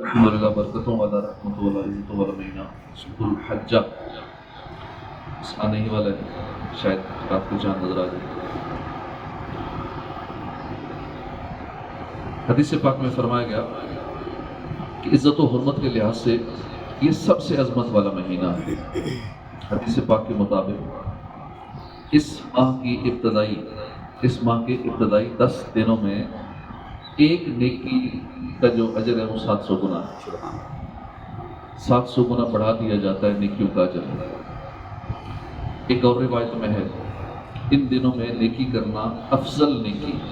الحمدللہ برکتوں والا رحمت والا عزت والا مہینہ الحجہ آنے ہی والا ہے، شاید رات کو چاند نظر آ جائے۔ حدیث پاک میں فرمایا گیا کہ عزت و حرمت کے لحاظ سے یہ سب سے عظمت والا مہینہ ہے۔ حدیث پاک کے مطابق اس ماہ کے ابتدائی 10 دنوں میں ایک نیکی کا جو اجر ہے وہ 700 گنا ہے، 700 گنا بڑھا دیا جاتا ہے نیکیوں کا اجر۔ ایک اور روایت میں ہے ان دنوں میں نیکی کرنا افضل نیکی ہے۔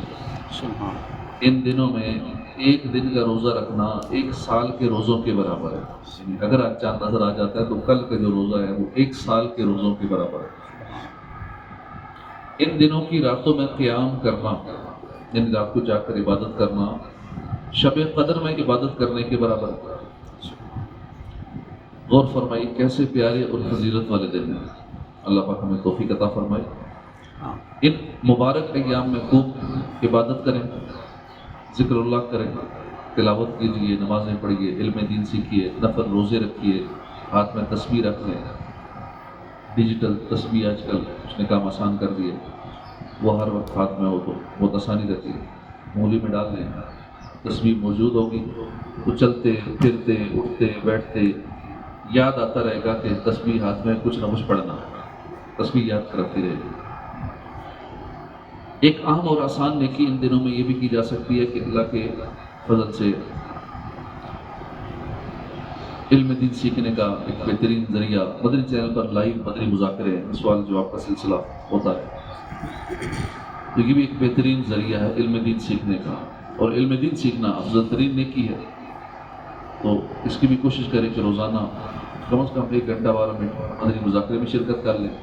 ان دنوں میں ایک دن کا روزہ رکھنا 1 سال کے روزوں کے برابر ہے، یعنی اگر آج چاند نظر آ جاتا ہے تو کل کا جو روزہ ہے وہ 1 سال کے روزوں کے برابر ہے۔ ان دنوں کی راتوں میں قیام کرنا، یعنی رات کو جا کر عبادت کرنا شب قدر میں عبادت کرنے کے برابر ہے۔ غور فرمائی کیسے پیارے اور فضیلت والے دن ہیں، اللہ پاک ہمیں توفیق عطا فرمائے۔ ان مبارک ایام میں خوب عبادت کریں، ذکر اللہ کریں، تلاوت کیجیے، نمازیں پڑھیے، علم دین سیکھیے، نفل روزے رکھیے، ہاتھ میں تسبیح رکھ لیں۔ ڈیجیٹل تسبیح آج کل اس نے کام آسان کر دیے، وہ ہر وقت ہاتھ میں ہو تو بہت آسانی رہتی ہے، انگلی میں ڈال لیں، تسبیح موجود ہوگی تو چلتے پھرتے اٹھتے بیٹھتے یاد آتا رہے گا کہ تسبیح ہاتھ میں کچھ نہ کچھ پڑھنا، تسبیح یاد کرتی رہے گی۔ ایک اہم اور آسان نیکی ان دنوں میں یہ بھی کی جا سکتی ہے کہ اللہ کے فضل سے علم دین سیکھنے کا ایک بہترین ذریعہ مدنی چینل پر لائیو مدنی مذاکرے سوال جواب کا سلسلہ ہوتا ہے، تو یہ بھی ایک بہترین ذریعہ ہے علم دین سیکھنے کا، اور علم دین سیکھنا افضل ترین نیکی ہے۔ تو اس کی بھی کوشش کریں کہ روزانہ کم از کم 1 گھنٹہ 12 منٹ مدنی مذاکرے میں شرکت کر لیں،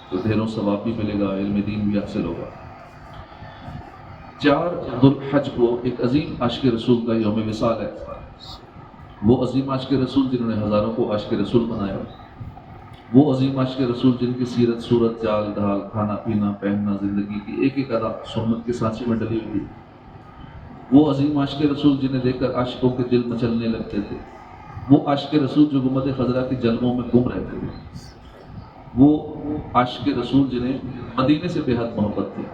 تو ڈھیروں ثواب بھی ملے گا، علم دین بھی حاصل ہوگا۔ 4 ذو الحج کو ایک عظیم عاشق رسول کا یوم وصال ہے۔ وہ عظیم عاشق رسول جنہوں نے ہزاروں کو عاشق رسول بنایا، وہ عظیم عاشق رسول جن کی سیرت صورت چال ڈھال کھانا پینا پہننا زندگی کی ایک ایک ادا سنت کے سانچے میں ڈلی ہوئی تھی، وہ عظیم عاشق رسول جنہیں دیکھ کر عاشقوں کے دل مچلنے لگتے تھے، وہ عاشق رسول جو گنبد خضرا کی جلووں میں گم رہتے تھے، وہ عاشق رسول جنہیں مدینے سے بے حد محبت تھی،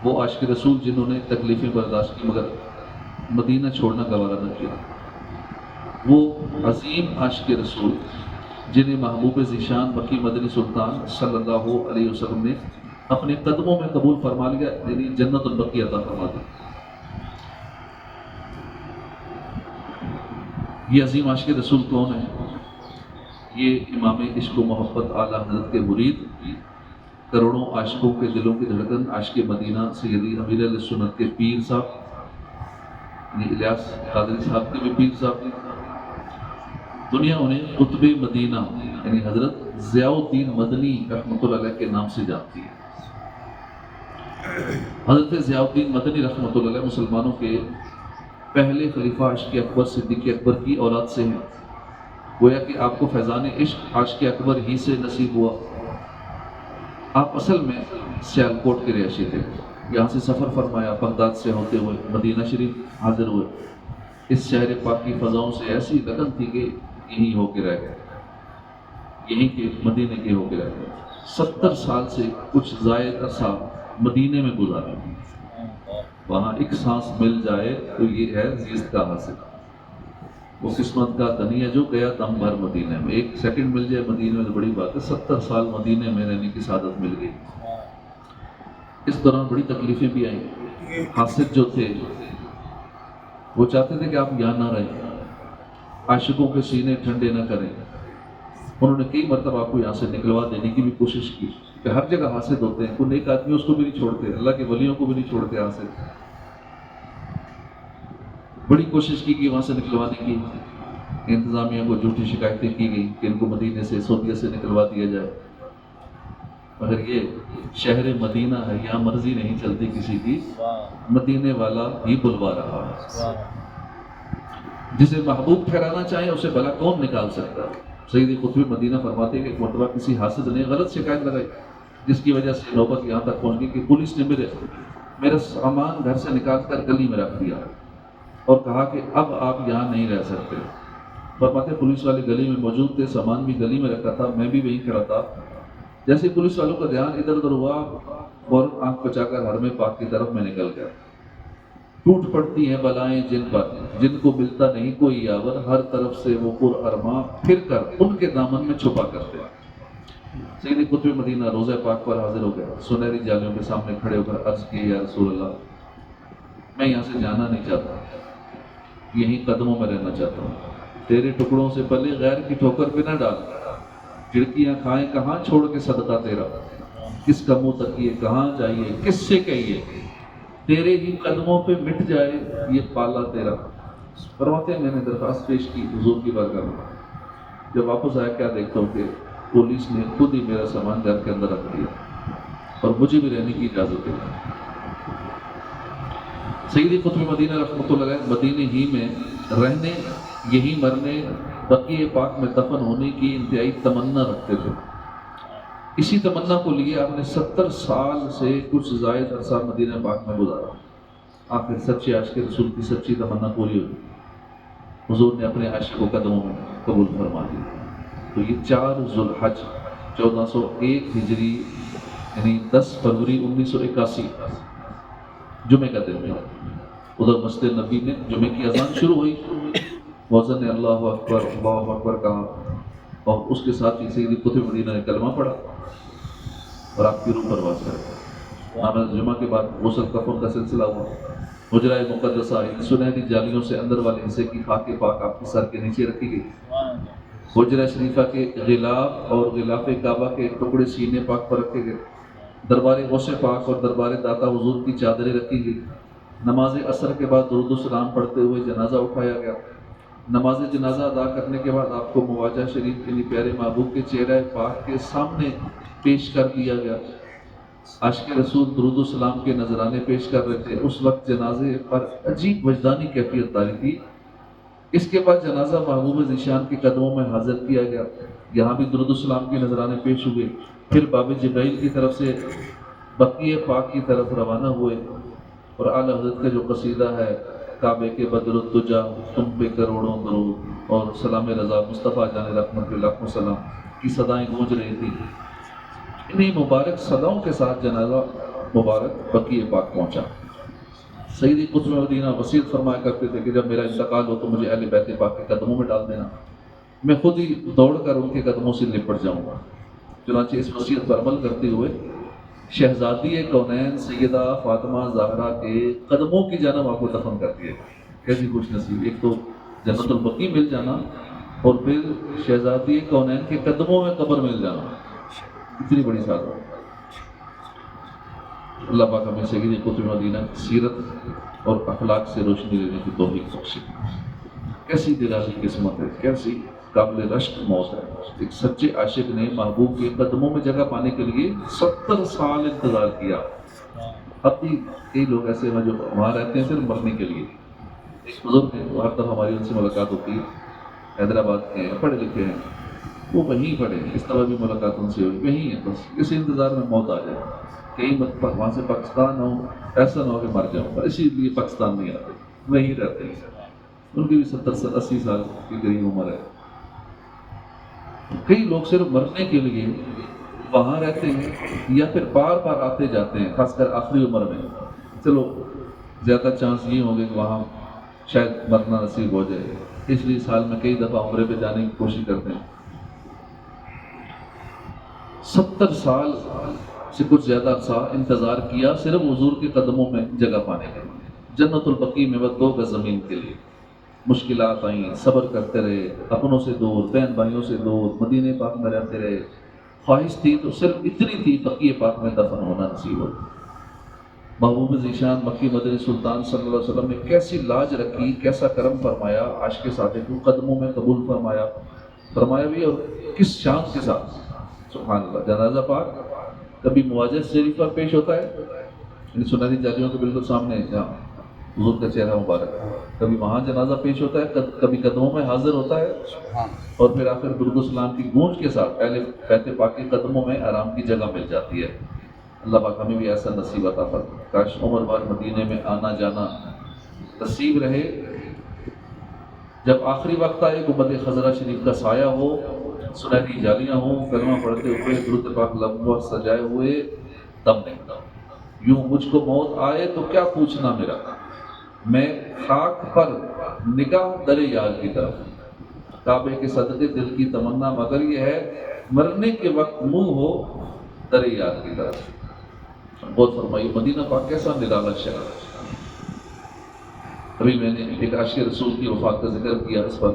وہ عاشق رسول جنہوں نے تکلیفیں برداشت کی مگر مدینہ چھوڑنا گوارا نہ کیا، وہ عظیم عاشق رسول جنہیں محبوب ذیشان مکی مدنی سلطان صلی اللہ علیہ وسلم نے اپنے قدموں میں قبول فرما لیا، یعنی جنت البقیع عطا فرما دی۔ یہ عظیم عاشق رسول کون ہے؟ یہ امام عشق و محبت اعلیٰ حضرت کے مرید، کروڑوں عاشقوں کے دلوں کی دھڑکن، عاشق مدینہ سیدی امیر علیہ سنت کے پیر صاحب، یعنی الیاس قادری صاحب کے بھی پیر صاحب، دنیا انہیں قطب مدینہ یعنی حضرت ضیاء الدین مدنی رحمۃ اللہ علیہ کے نام سے جانتی ہے۔ حضرت ضیاء الدین مدنی رحمۃ اللہ علیہ مسلمانوں کے پہلے خلیفہ عاشق اکبر صدیق اکبر کی اولاد سے ہیں، گویا کہ آپ کو فیضان عشق عاشق اکبر ہی سے نصیب ہوا۔ آپ اصل میں سیالکوٹ کے رہائشی تھے، یہاں سے سفر فرمایا، بغداد سے ہوتے ہوئے مدینہ شریف حاضر ہوئے۔ اس شہر پاک کی فضاؤں سے ایسی لگن تھی کہ یہیں ہو کے رہ گئے، یہیں کے مدینے کے ہو کے رہ گئے۔ 70 سال سے کچھ زائد عرصہ مدینے میں گزارا، وہاں ایک سانس مل جائے تو یہ ہے زیست کا حاصل، وہ قسمت کا دھنی ہے جو گیا دم بھر مدینے میں۔ 1 سیکنڈ مل جائے مدینے میں تو بڑی بات ہے، 70 سال مدینے میں رہنے کی سعادت مل گئی۔ اس دوران بڑی تکلیفیں بھی آئیں، حاسد جو تھے وہ چاہتے تھے کہ آپ یہاں نہ رہیں، عاشقوں کے سینے ٹھنڈے نہ کریں، انہوں نے کئی مرتبہ آپ کو یہاں سے نکلوا دینے کی بھی کوشش کی کہ ہر جگہ حاسد ہوتے ہیں، کوئی نیک آدمی اس کو بھی نہیں چھوڑتے، اللہ کے ولیوں کو بھی نہیں چھوڑتے حاسد۔ بڑی کوشش کی کہ وہاں سے نکلوانے کی، انتظامیہ کو جھوٹی شکایتیں کی گئی کہ ان کو مدینے سے سعودیہ سے نکلوا دیا جائے، مگر یہ شہر مدینہ ہے، یہاں مرضی نہیں چلتی کسی کی، مدینے والا ہی بلوا رہا ہے۔ جسے محبوب ٹھہرانا چاہے اسے بھلا کون نکال سکتا ہے؟ سید قطب مدینہ فرماتے ہیں کہ ایک مرتبہ کسی حاسد نے غلط شکایت لگائی، جس کی وجہ سے نوبت یہاں تک پہنچ گئی کہ پولیس نے میرا سامان گھر سے نکال کر گلی میں رکھ دیا۔ اور کہا کہ اب آپ یہاں نہیں رہ سکتے۔ فرماتے پولیس والے گلی میں موجود تھے، سامان بھی گلی میں رکھا تھا، میں بھی وہیں کھڑا تھا۔ جیسے پولیس والوں کا دھیان ادھر ادھر ہوا، فوراً آنکھ بچا کر حرم پاک کی طرف میں نکل گیا۔ ٹوٹ پڑتی ہیں بلائیں جن پر، جن کو ملتا نہیں کوئی یاور، ہر طرف سے وہ پر ارماں پھر کر ان کے دامن میں چھپا کرتے ہیں۔ سیدی قطب مدینہ روضہ پاک پر حاضر ہو گیا، سنہری جالیوں کے سامنے کھڑے ہو کر عرض کی، یا رسول اللہ، میں یہاں سے جانا نہیں چاہتا، یہیں قدموں میں رہنا چاہتا ہوں۔ تیرے ٹکڑوں سے پلے غیر کی ٹھوکر پہ نہ ڈال، کھڑکیاں کھائیں کہاں چھوڑ کے صدقہ تیرا، کس کا منہ تکیے کہاں جائیے، کس سے کہیے، تیرے ہی قدموں پہ مٹ جائے یہ پالا تیرا۔ فرماتے ہیں میں نے درخواست پیش کی حضور کی بارگاہ میں، جب واپس آیا کیا دیکھتا ہوں کہ پولیس نے خود ہی میرا سامان گھر کے اندر رکھ دیا اور مجھے بھی رہنے کی اجازت دی۔ سیدی قطب مدینہ رحمۃ اللہ علیہ مدینے ہی میں رہنے، یہی مرنے، بقیہ پاک میں دفن ہونے کی انتہائی تمنا رکھتے تھے۔ اسی تمنا کو لیے آپ نے 70 سال سے کچھ زائد عرصہ مدینہ پاک میں گزارا۔ آخر سچے عاشق رسول کی سچی تمنا پوری ہوئی، حضور نے اپنے عاشق کو قدموں میں قبول فرما لیا۔ تو یہ 4 ذوالحج 1401 ہجری یعنی 10 فروری 1981 جمعے کا دن میں ادھر مسجد نبی میں جمعے کی اذان شروع ہوئی، مؤذن نے اللہ اکبر کہا اور اس کے ساتھ ہی سیدی قطب مدینہ نے کلمہ پڑھا اور آپ کی روح پرواز کر نماز جمعہ کے بعد غسل کفن کا سلسلہ ہوا۔ حجرہ مقدسہ سنہری جالیوں سے اندر والے حصے کی خاک پاک آپ کے سر کے نیچے رکھی گئی۔ حجرہ شریفہ کے غلاف اور غلاف کعبہ کے ٹکڑے سینے پاک پر رکھے گئے۔ دربار غوث پاک اور دربار داتا حضور کی چادریں رکھی گئی۔ نماز عصر کے بعد درود و سلام پڑھتے ہوئے جنازہ اٹھایا گیا۔ نماز جنازہ ادا کرنے کے بعد آپ کو مواجہ شریف یعنی پیارے محبوب کے چہرہ پاک کے سامنے پیش کر دیا گیا۔ عاشق رسول درود و سلام کے نذرانے پیش کر رہے تھے، اس وقت جنازے پر عجیب وجدانی کیفیت طاری تھی۔ اس کے بعد جنازہ محبوب ذیشان کے قدموں میں حاضر کیا گیا، یہاں بھی درود و سلام کے نذرانے پیش ہوئے، پھر باب جبرائیل کی طرف سے بقیہ پاک کی طرف روانہ ہوئے اور اعلی حضرت کا جو قصیدہ ہے کعبے کے بدر الدجا تم پہ کروڑوں درود اور سلام رضا مصطفیٰ جان رحمت اللہ وسلم کی صدائیں گونج رہی تھی، انہیں مبارک صداؤں کے ساتھ جنازہ مبارک بقیہ پاک پہنچا۔ سیدی قطب مدینہ وصیت فرمایا کرتے تھے کہ جب میرا انتقال ہو تو مجھے اہل بیت پاک کے قدموں میں ڈال دینا، میں خود ہی دوڑ کر ان کے قدموں سے لپٹ جاؤں گا۔ چنانچہ اس وصیت پر عمل کرتے ہوئے شہزادی کونین سیدہ فاطمہ زہرا کے قدموں کی جانب آپ کو دفن کر دیا۔ کیسی خوش نصیب، ایک تو جنت البقیع مل جانا اور پھر شہزادی کونین کے قدموں میں قبر مل جانا، اتنی بڑی سعادت۔ اللہ پاک ہمیں سیدی قطب مدینہ کی سیرت اور اخلاق سے روشنی لینے کی توفیق بخشے۔ کیسی دلالی قسمت ہے، کیسی قابل رشک موت ہے۔ ایک سچے عاشق نے محبوب کے قدموں میں جگہ پانے کے لیے 70 سال انتظار کیا۔ اب بھی کئی لوگ ایسے ہیں جو وہاں رہتے ہیں صرف مرنے کے لیے۔ ایک بزرگ ہیں، ہر دفعہ ہماری ان سے ملاقات ہوتی ہے، حیدرآباد کے ہیں، پڑھے لکھے ہیں، وہ وہیں پڑھے، اس طرح بھی ملاقات ان سے ہوئی، وہیں ہے، بس اسی انتظار میں موت آ جائے، کہیں وہاں سے پاکستان ہو، ایسا نہ ہو کہ مر جاؤں، اسی لیے پاکستان نہیں آتے، وہیں رہتے ہیں۔ ان کی بھی 70-80 سال کی قریب عمر ہے۔ کئی لوگ صرف مرنے کے لیے وہاں رہتے ہیں یا پھر بار بار آتے جاتے ہیں، خاص کر آخری عمر میں۔ چلو زیادہ چانس یہ ہوں گے کہ وہاں شاید مرنا نصیب ہو جائے، اس لیے سال میں کئی دفعہ عمرے پہ جانے کی کوشش کرتے ہیں۔ 70 سال سے کچھ زیادہ عرصہ انتظار کیا صرف حضور کے قدموں میں جگہ پانے کے لیے، جنت البقیع میں وہ 2 گز زمین کے لیے۔ مشکلات آئیں، صبر کرتے رہے، اپنوں سے دور، بہن بھائیوں سے دور، مدینہ پاک میں رہتے رہے۔ خواہش تھی تو صرف اتنی تھی بقیہ پاک میں دفن ہونا نصیب ہو۔ محبوب ذیشان مکی مدنی سلطان صلی اللہ علیہ وسلم نے کیسی لاج رکھی، کیسا کرم فرمایا، عاشق صادق کو قدموں میں قبول فرمایا بھی، اور کس شان کے ساتھ، سبحان اللہ۔ جنازہ پاک کبھی مواجہ شریف پر پیش ہوتا ہے، یعنی سنہری جالیوں کے بالکل سامنے جہاں حضور کا چہرہ مبارک، کبھی وہاں جنازہ پیش ہوتا ہے، کبھی قدموں میں حاضر ہوتا ہے، اور پھر آخر درود و سلام کی گونج کے ساتھ اہل بیت پاک کے قدموں میں آرام کی جگہ مل جاتی ہے۔ اللہ پاک ہمیں بھی ایسا نصیب عطا فرمائے، کاش عمر بھر مدینے میں آنا جانا نصیب رہے جب آخری وقت آئے گنبد خضرہ شریف کا سایہ ہو، سنہری جالیاں ہوں، کلمہ پڑھتے ہوئے درود پاک لبوں سجائے ہوئے، تب نہیں، یوں مجھ کو موت آئے تو کیا پوچھنا میرا، میں خاک پر نگاہ در یار کی طرف، کعبے کے صدقے دل کی تمنا مگر یہ ہے مرنے کے وقت منہ ہو در یار کی طرف۔ غور فرمائیے مدینہ پاک کیسا نرالا شہر ہے۔ ابھی میں نے ایک عاشق رسول کی وفات کا ذکر کیا، اس پر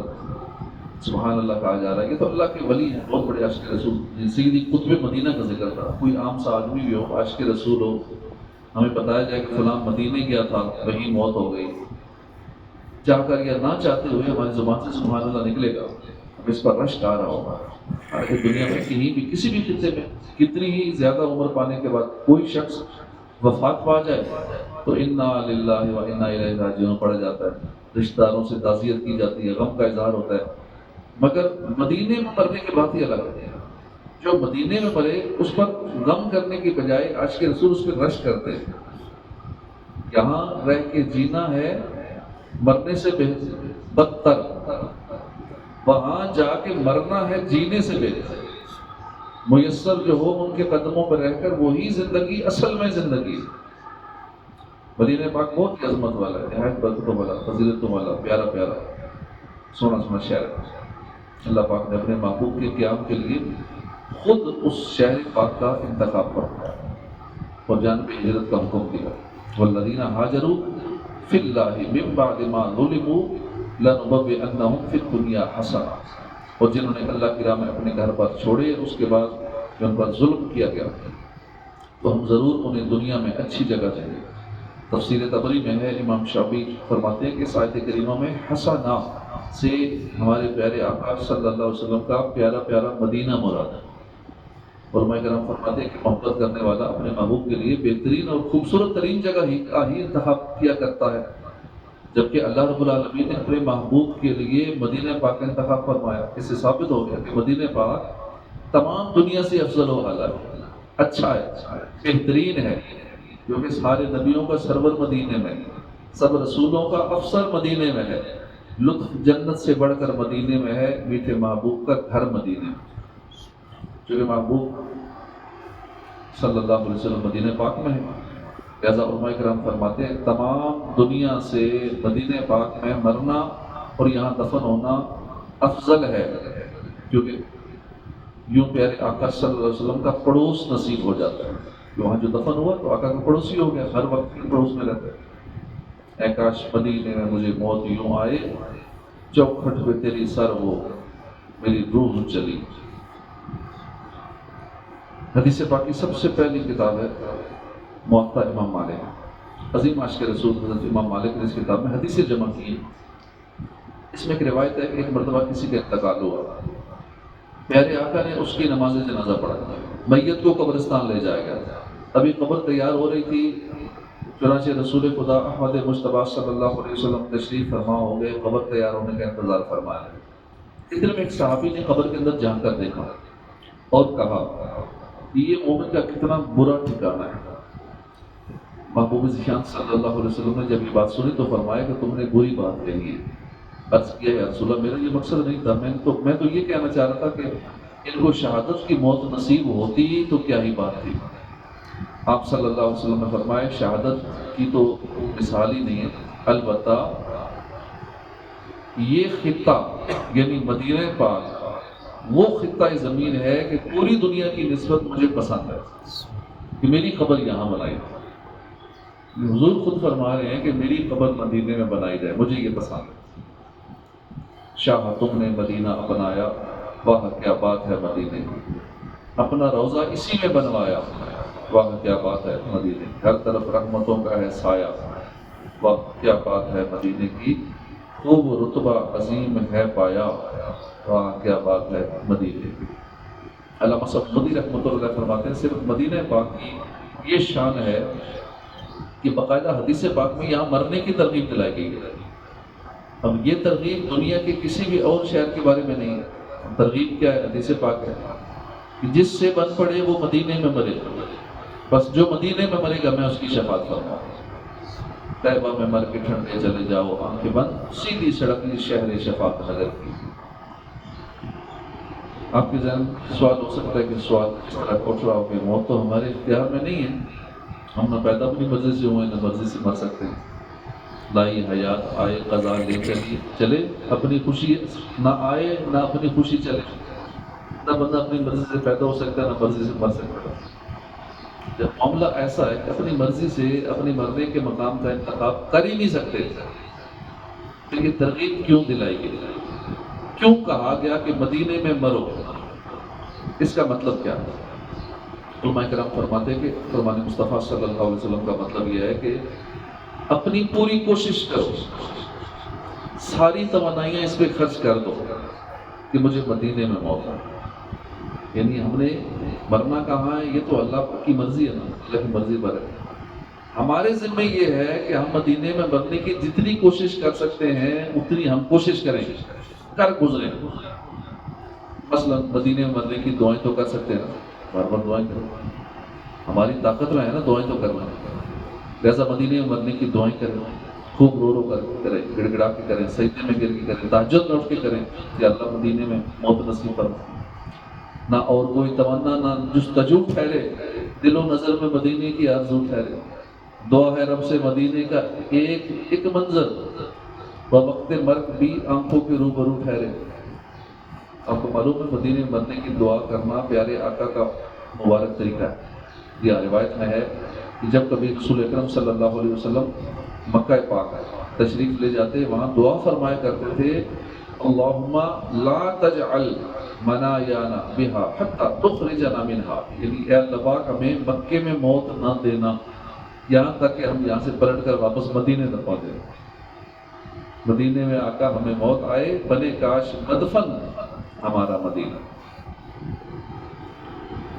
سبحان اللہ کہا جا رہا ہے، یہ تو اللہ کے ولی ہیں، بہت بڑے عاشق رسول، سیدی قطب مدینہ کا ذکر تھا۔ کوئی عام سا آدمی بھی ہو، عاشق رسول ہو، ہمیں بتایا جائے کہ فلاں مدینے گیا تھا، وہیں موت ہو گئی، چاہ کر یا نہ چاہتے ہوئے ہماری زبان سے سبحان اللہ نکلے گا، اب اس پر رشک آ رہا ہوگا۔ حالانکہ دنیا میں کہیں بھی کسی بھی خطے میں کتنی ہی زیادہ عمر پانے کے بعد کوئی شخص وفات پا جائے تو انا للہ و انا الیہ راجعون پڑھا جاتا ہے، رشتہ داروں سے تعزیت کی جاتی ہے، غم کا اظہار ہوتا ہے، مگر مدینے میں مرنے کی بات ہی الگ ہے۔ جو مدینے میں مرے اس پر غم کرنے کی بجائے عاشق رسول اس پہ رشک کرتے ہیں۔ یہاں رہ کے جینا ہے مرنے سے بدتر، وہاں جا کے مرنا ہے جینے سے بہتر۔ میسر جو ہو ان کے قدموں پر رہ کر وہی زندگی اصل میں زندگی ہے۔ مدینہ پاک بہت ہی عظمت والا ہے، نہایت برکتوں والا، فضیلتوں والا، پیارا پیارا سونا سونا شہر ہے۔ اللہ پاک نے اپنے محبوب کے قیام کے لیے خود اس شہر پاک کا انتخاب فرمایا اور جانب ہجرت کا حکم دیا۔ والذین ہاجروا فی اللہ من بعد ما ظلموا لنبوئنہم فی الدنیا حسنہ، اور جنہوں نے اللہ کی راہ میں اپنے گھر بار چھوڑے اس کے بعد جو ان پر ظلم کیا گیا تو ہم ضرور انہیں دنیا میں اچھی جگہ دیں گے۔ تفسیر طبری میں ہے، امام شافعی فرماتے ہیں کہ اس آیت کریمہ میں حسنہ سے ہمارے پیارے آقا صلی اللہ علیہ وسلم کا پیارا پیارا مدینہ مراد ہے۔ علماء کرام فرماتے ہیں کہ محبت کرنے والا اپنے محبوب کے لیے بہترین اور خوبصورت ترین جگہ کا ہی انتخاب کیا کرتا ہے، جبکہ اللہ رب العالمین نے اپنے محبوب کے لیے مدینہ پاک کا انتخاب فرمایا۔ اس سے ثابت ہو گیا کہ مدینہ پاک تمام دنیا سے افضل و اعلیٰ ہے، اچھا ہے، بہترین ہے، کیونکہ سارے نبیوں کا سرور مدینے میں، سب رسولوں کا افسر مدینے میں ہے، لطف جنت سے بڑھ کر مدینے میں ہے، میٹھے محبوب کا گھر مدینے میں۔ چونکہ محبوب صلی اللہ علیہ وسلم مدینہ پاک میں ہے، لہذا علماء کرام فرماتے ہیں تمام دنیا سے مدینہ پاک میں مرنا اور یہاں دفن ہونا افضل ہے، کیونکہ یوں پیارے آقا صلی اللہ علیہ وسلم کا پڑوس نصیب ہو جاتا ہے۔ وہاں جو دفن ہوا تو آقا کا پڑوسی ہو گیا، ہر وقت کے پڑوس میں رہتا ہے۔ اے کاش مدینے میں مجھے موت یوں آئے، چوکھٹ پہ تیری سر ہو میری روح چلی۔ حدیث پاک کی سب سے پہلی کتاب ہے موطا امام مالک، عظیم عاشق رسول حضرت امام مالک نے اس کتاب میں حدیثیں جمع کی ہیں۔ اس میں ایک روایت ہے کہ ایک مرتبہ کسی کا انتقال ہوا، پیارے آقا نے اس کی نماز جنازہ پڑھا، میت کو قبرستان لے جایا گیا، ابھی قبر تیار ہو رہی تھی، چنانچہ رسول خدا احمد مجتبیٰ صلی اللہ علیہ وسلم تشریف فرما ہو گئے، قبر تیار ہونے کا انتظار فرمایا۔ اتنے میں ایک صحابی نے قبر کے اندر جھانک کر دیکھا اور کہا یہ مومن کا کتنا برا ٹھکانہ ہے۔ محبوب ذیشان صلی اللہ علیہ وسلم نے جب یہ بات سنی تو فرمایا کہ تم نے بری بات کہی ہے۔ عرض کیا یا رسول اللہ میرا یہ مقصد نہیں تھا، میں تو یہ کہنا چاہ رہا تھا کہ ان کو شہادت کی موت نصیب ہوتی تو کیا ہی بات تھی۔ آپ صلی اللہ علیہ وسلم نے فرمایا شہادت کی تو مثال ہی نہیں ہے، البتہ یہ خطہ یعنی مدینہ پاک وہ خطہ زمین ہے کہ پوری دنیا کی نسبت مجھے پسند ہے کہ میری قبر یہاں بنائی جائے۔ حضور خود فرما رہے ہیں کہ میری قبر مدینے میں بنائی جائے، مجھے یہ پسند ہے۔ شاہ تم نے مدینہ اپنایا، واہ کیا بات ہے مدینے کی، اپنا روضہ اسی میں بنوایا، واہ کیا بات ہے مدینے کی، ہر طرف رحمتوں کا ہے سایہ، واہ کیا بات ہے مدینے کی، خوب رتبہ عظیم ہے پایا، واہ کیا بات ہے مدینے کی۔ علامہ صفدی رحمۃ اللہ علیہ فرماتے ہیں صرف مدینہ پاک کی یہ شان ہے کہ باقاعدہ حدیث پاک میں یہاں مرنے کی ترغیب دلائی گئی ہے۔ اب یہ ترغیب دنیا کے کسی بھی اور شہر کے بارے میں نہیں ہے۔ ترغیب کیا ہے؟ حدیث پاک ہے کہ جس سے بن پڑے وہ مدینے میں مرے، بس جو مدینے میں مرے گا میں اس کی شفاعت فرماؤں۔ طیبہ میں مر کے ٹھنڈے چلے جاؤ، آنکھیں بند، سیدھی سڑک شہر شفاعت نگر کی۔ آپ کے ذہن سوال ہو سکتا ہے کہ سوال کس طرح اٹھ رہا ہو کہ موت تو ہمارے اختیار میں نہیں ہے، ہم نہ پیدا اپنی مرضی سے ہوئے نہ مرضی سے مر سکتے ہیں۔ لائی حیات آئے قضا لے چلے، اپنی خوشی نہ آئے نہ اپنی خوشی چلے، نہ بندہ اپنی مرضی سے پیدا ہو سکتا ہے نہ مرضی سے مر سکتا ہے۔ جب معاملہ ایسا ہے کہ اپنی مرضی سے اپنے مرنے کے مقام کا انتخاب کر ہی نہیں سکتے، تو یہ ترغیب کیوں دلائی گئی؟ کیوں کہا گیا کہ مدینے میں مرو؟ اس کا مطلب کیا ہے؟ علماء کرام فرماتے ہیں کہ فرمان مصطفیٰ صلی اللہ علیہ وسلم کا مطلب یہ ہے کہ اپنی پوری کوشش کرو، ساری توانائیاں اس پہ خرچ کر دو کہ مجھے مدینے میں موت ہے۔ یعنی ہم نے مرنا کہاں ہے، یہ تو اللہ کی مرضی ہے نا، اللہ کی مرضی پر ہے۔ ہمارے ذمہ یہ ہے کہ ہم مدینے میں مرنے کی جتنی کوشش کر سکتے ہیں اتنی ہم کوشش کریں، کر گزریں۔ مثلا مدینے میں مرنے کی دعائیں تو کر سکتے ہیں نا، بار بار دعائیں کرو، ہماری طاقت میں ہے نا دعائیں تو کرنا ہے۔ لہٰذا مدینے میں مرنے کی دعائیں کریں، خوب رو رو کر کریں، گڑ گڑا کے کریں، سجدے میں گر کے کریں، تہجد میں اٹھ کے کریں کہ اللہ مدینے میں موت نصیب فرما۔ نہ اور کوئی تمنا نہ جستجو ٹھہرے، دل و نظر میں مدینے کی آرزو ٹھہرے۔ دعا ہے رب سے مدینے کا ایک منظر بوقت مرگ بھی آنکھوں کے روبرو ٹھہرے۔ آپ کو معلوم ہے مدینے میں مرنے کی دعا کرنا پیارے آقا کا مبارک طریقہ ہے۔ یہ روایت میں ہے کہ جب کبھی رسول اکرم صلی اللہ علیہ وسلم مکہ پاک تشریف لے جاتے، وہاں دعا فرمایا کرتے تھے، اللہم لا تجعل منایانا بہا حتی تخرجنا منہا، یعنی اے اللہ پاک ہمیں مکے میں موت نہ دینا یہاں تک کہ ہم یہاں سے پلٹ کر واپس مدینے تک پہنچے۔ مدینے میں آقا ہمیں موت آئے، بنے کاش مدفن ہمارا مدینہ۔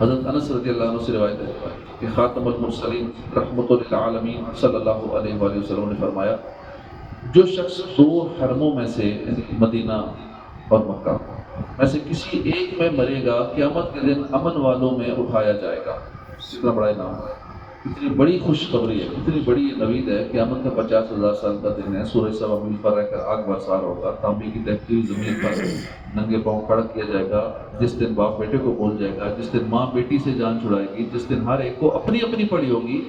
حضرت انس رضی اللہ عنہ سے روایت ہے کہ خاتم المرسلین رحمت للعالمین صلی اللہ علیہ وآلہ وسلم نے فرمایا، جو شخص دو حرموں میں سے مدینہ اور مکہ میں سے کسی ایک میں مرے گا، قیامت کے دن امن والوں میں اٹھایا جائے گا۔ کتنا بڑا نام ہے، کتنی بڑی خوشخبری ہے، کتنی بڑی نوید ہے۔ قیامت کا 50,000 سال کا دن ہے، سورج سوا میل پر رہ کر آگ برسار ہوگا، تانبے کی دہتی ہوئی زمین پر ننگے پاؤں کھڑا کیا جائے گا، جس دن باپ بیٹے کو بول جائے گا، جس دن ماں بیٹی سے جان چھڑائے گی، جس دن ہر ایک کو اپنی اپنی پڑی ہوگی۔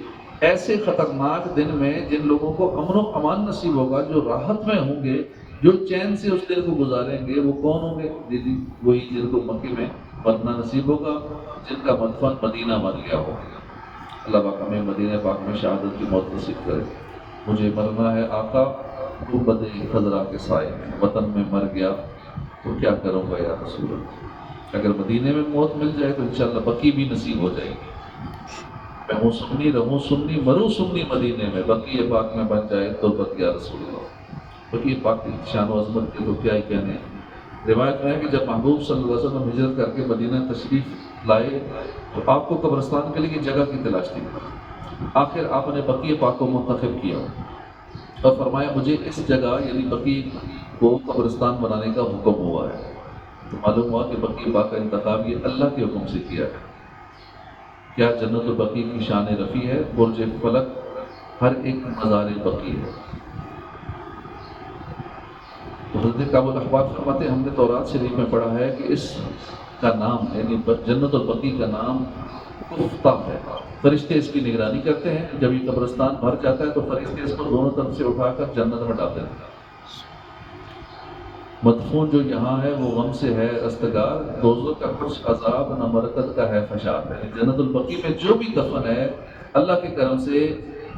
ایسے خطرناک دن میں جن لوگوں کو امن و امان نصیب ہوگا، جو راحت میں ہوں گے، جو چین سے اس دن کو گزاریں گے، وہ کون ہوں گے؟ جی وہی جن کو مکے میں مرنا نصیب ہوگا، جن کا مدفن مدینہ بن گیا ہوگا۔ اللہ پاک ہمیں مدینہ پاک میں شہادت کی موت نصیب کرے۔ مجھے مرنا ہے آقا گنبد خضرا کے سائے میں، وطن میں مر گیا تو کیا کروں گا یا رسول اللہ۔ اگر مدینے میں موت مل جائے تو انشاءاللہ بقی بھی نصیب ہو جائے گی۔ میں ہوں سنی، رہوں سنی، مروں سنی مدینے میں، بقی پاک میں بن جائے تو یا رسول اللہ۔ بقی پاک کی شان و عظمت کے تو کیا ہی کہنے ہیں۔ روایت میں ہے کہ جب محبوب صلی اللہ علیہ وسلم ہجرت کر کے مدینہ تشریف لائے تو آپ کو قبرستان کے لیے جگہ کی تلاش تھی۔ آخر آپ نے بقی پاک کو منتخب کیا اور فرمایا مجھے اس جگہ یعنی بقی کو قبرستان بنانے کا حکم ہوا ہے۔ تو معلوم ہوا کہ بقی پاک کا انتخاب یہ اللہ کے حکم سے کیا ہے۔ کیا جنت البقیع کی شان رفیع ہے، برج فلک ہر ایک مزار بقیع ہے۔ تو حضرت کعب الاحبار فرماتے ہیں ہم نے تورات شریف میں پڑھا ہے کہ اس کا نام یعنی جنت البقیع کا نام کفتہ ہے۔ فرشتے اس کی نگرانی کرتے ہیں، جب یہ قبرستان بھر جاتا ہے تو فرشتے اس کو دونوں طرف سے اٹھا کر جنت میں ڈالتے ہیں۔ مدفون جو یہاں ہے وہ غم سے ہے رستگار، دوزخ کا کچھ عذاب نہ مرکز کا ہے فشار ہے۔ جنت البقیع میں جو بھی دفن ہے اللہ کے کرم سے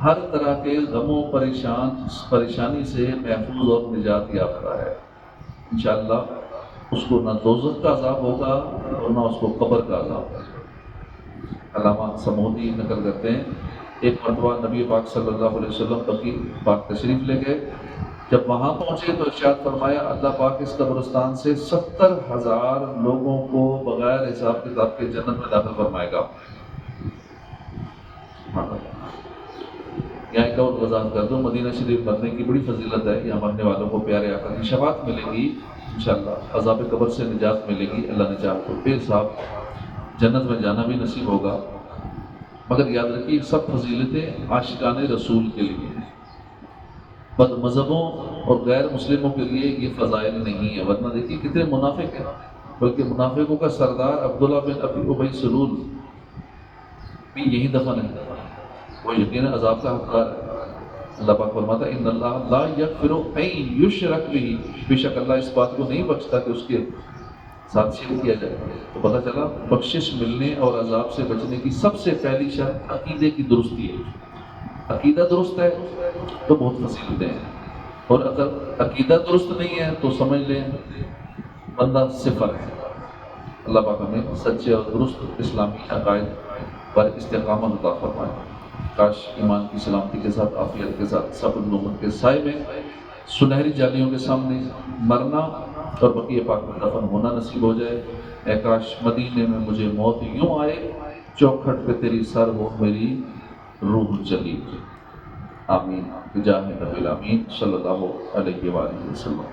ہر طرح کے غم و پریشانی سے محفوظ اور نجات یافتہ ہے۔ انشاءاللہ اس کو نہ دوزخ کا عذاب ہوگا اور نہ اس کو قبر کا عذاب ہوگا۔ علامہ سمودی نقل کرتے ہیں ایک مرتبہ نبی پاک صلی اللہ علیہ وسلم بقیع پاک تشریف لے گئے، جب وہاں پہنچے تو ارشاد فرمایا اللہ پاک اس قبرستان سے 70,000 لوگوں کو بغیر حساب کتاب کے جنت میں داخل فرمائے گا۔ یہاں ایک اور وضاحت کر دوں، مدینہ شریف مرنے کی بڑی فضیلت ہے، یہاں مرنے والوں کو پیارے آقا کی شفاعت ملے گی، انشاءاللہ عذاب قبر سے نجات ملے گی، اللہ نے چاہا تو بے حساب جنت میں جانا بھی نصیب ہوگا۔ مگر یاد رکھیے سب فضیلتیں عاشقان رسول کے لیے ہیں۔ بد مذہبوں اور غیر مسلموں کے لیے یہ فضائل نہیں ہے، ورنہ دیکھیے کتنے منافق ہیں، بلکہ منافقوں کا سردار عبداللہ بن ابی ابی سلول بھی یہی دفن ہے، وہ یقیناً عذاب کا حقدار ہے۔ اللہ پاک فرماتا ہے ان اللہ لا یغفر ان یشرک به، بے شک اللہ اس بات کو نہیں بخشتا کہ اس کے ساتھ شرک کیا جائے۔ تو پتہ چلا بخشش ملنے اور عذاب سے بچنے کی سب سے پہلی شرط عقیدے کی درستی ہے۔ عقیدہ درست ہے تو بہت فضیلتیں ہیں، اور اگر عقیدہ درست نہیں ہے تو سمجھ لیں بندہ صفر ہے۔ اللہ پاک ہمیں سچے اور درست اسلامی عقائد پر استقامت عطا فرمائے۔ کاش ایمان کی سلامتی کے ساتھ، عافیت کے ساتھ، سب لوگوں کے سائے میں سنہری جالیوں کے سامنے مرنا اور بقیہ پاک میں دفن ہونا نصیب ہو جائے۔ اے کاش مدینے میں مجھے موت یوں آئے، چوکھٹ پہ تیری سر ہو میری روح چلی۔ آمین بجاہ نبی الامین صلی اللہ علیہ وآلہ وسلم۔